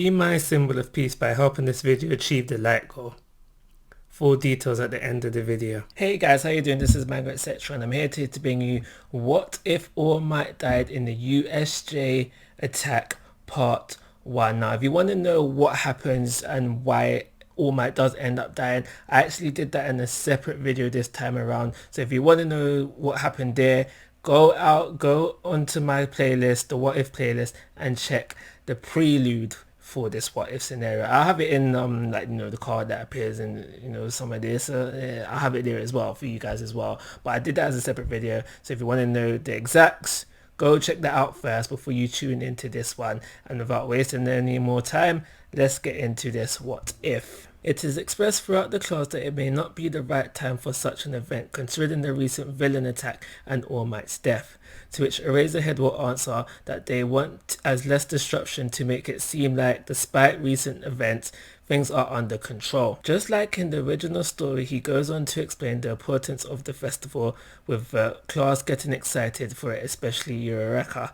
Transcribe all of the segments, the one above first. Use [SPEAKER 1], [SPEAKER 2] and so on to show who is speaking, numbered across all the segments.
[SPEAKER 1] Be my symbol of peace by helping this video achieve the like goal. Full details at the end of the video. Hey guys, how you doing? This is Mango etc, and I'm here to bring you what if All Might died in the USJ attack part 1. Now if you want to know what happens and why All Might does end up dying, I actually did that in a separate video this time around. So if you want to know what happened there, go onto my playlist, the what if playlist, and check the prelude for this what if scenario. I'll have it in the card that appears in some of this. I'll have it there as well for you guys as well, but I did that as a separate video. So if you want to know the exacts, go check that out first before you tune into this one. And without wasting any more time, let's get into this what if. It is expressed throughout the class that it may not be the right time for such an event, considering the recent villain attack and All Might's death. To which Eraserhead will answer that they want as less disruption to make it seem like, despite recent events, things are under control. Just like in the original story, he goes on to explain the importance of the festival, with the class getting excited for it, especially Eureka.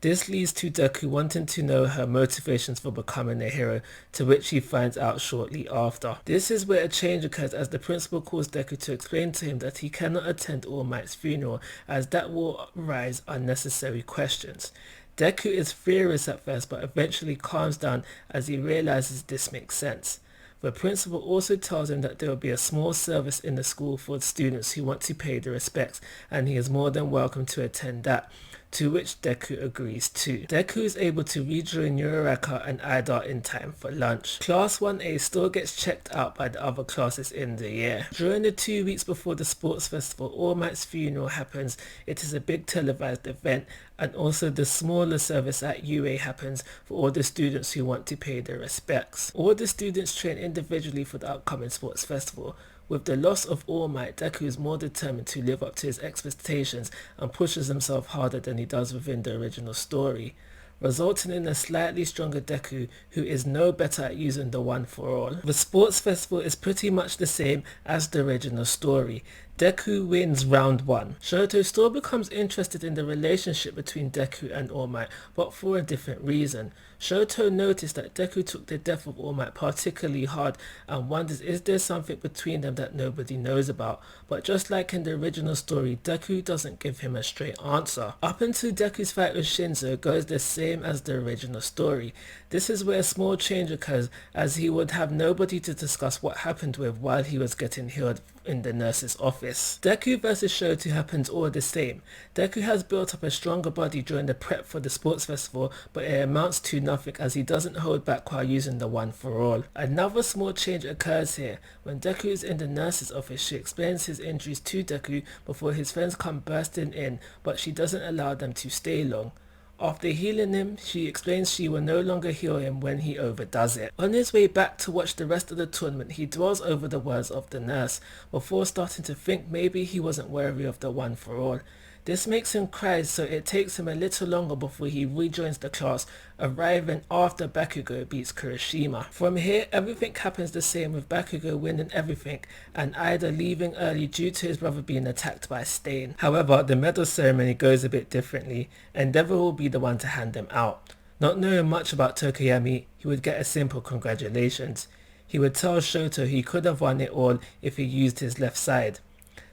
[SPEAKER 1] This leads to Deku wanting to know her motivations for becoming a hero, to which he finds out shortly after. This is where a change occurs, as the principal calls Deku to explain to him that he cannot attend All Might's funeral, as that will raise unnecessary questions. Deku is furious at first, but eventually calms down as he realizes this makes sense. The principal also tells him that there will be a small service in the school for students who want to pay their respects, and he is more than welcome to attend that, to which Deku agrees too. Deku is able to rejoin Uraraka and Ida in time for lunch. Class 1A still gets checked out by the other classes in the year. During the 2 weeks before the sports festival, All Might's funeral happens. It is a big televised event, and also the smaller service at UA happens for all the students who want to pay their respects. All the students train individually for the upcoming sports festival. With the loss of All Might, Deku is more determined to live up to his expectations and pushes himself harder than he does within the original story, resulting in a slightly stronger Deku who is no better at using the One for All. The sports festival is pretty much the same as the original story. Deku wins round 1. Shoto still becomes interested in the relationship between Deku and All Might, but for a different reason. Shoto noticed that Deku took the death of All Might particularly hard and wonders, is there something between them that nobody knows about? But just like in the original story, Deku doesn't give him a straight answer. Up until Deku's fight with Shinzo goes the same as the original story. This is where a small change occurs, as he would have nobody to discuss what happened with while he was getting healed in the nurse's office. Deku versus Shoto happens all the same. Deku has built up a stronger body during the prep for the sports festival, but it amounts to nothing as he doesn't hold back while using the One for All. Another small change occurs here. When Deku is in the nurse's office, she explains his injuries to Deku before his friends come bursting in, but she doesn't allow them to stay long. After healing him, she explains she will no longer heal him when he overdoes it. On his way back to watch the rest of the tournament, he dwells over the words of the nurse, before starting to think maybe he wasn't worthy of the One for All. This makes him cry, so it takes him a little longer before he rejoins the class, arriving after Bakugo beats Kirishima. From here, everything happens the same, with Bakugo winning everything and Ida leaving early due to his brother being attacked by Stain. However, the medal ceremony goes a bit differently. Endeavor will be the one to hand them out. Not knowing much about Tokoyami, he would get a simple congratulations. He would tell Shoto he could have won it all if he used his left side.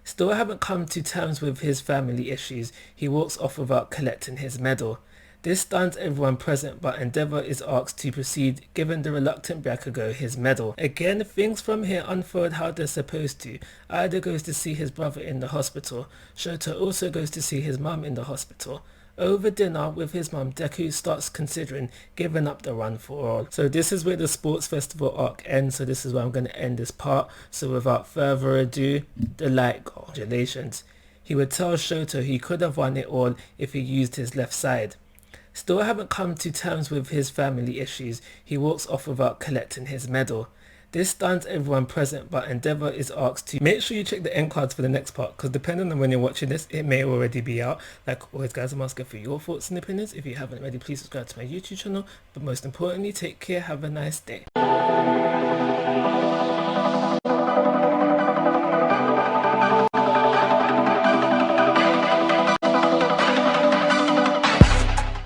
[SPEAKER 1] Still haven't come to terms with his family issues, he walks off without collecting his medal. This stuns everyone present, but Endeavor is asked to proceed, giving the reluctant Bakugo his medal. Again, things from here unfold how they're supposed to. Ida goes to see his brother in the hospital. Shoto also goes to see his mum in the hospital. Over dinner with his mum, Deku starts considering giving up the One for All. So this is where the sports festival arc ends, so this is where I'm going to end this part. So without further ado, the light goal. Congratulations. He would tell Shoto he could have won it all if he used his left side. Still haven't come to terms with his family issues, he walks off without collecting his medal. This stuns everyone present, but Endeavor is asked to make sure you check the end cards for the next part, because depending on when you're watching this, it may already be out. Like always guys, I'm asking for your thoughts and opinions. If you haven't already, please subscribe to my YouTube channel, but most importantly, take care, have a nice day.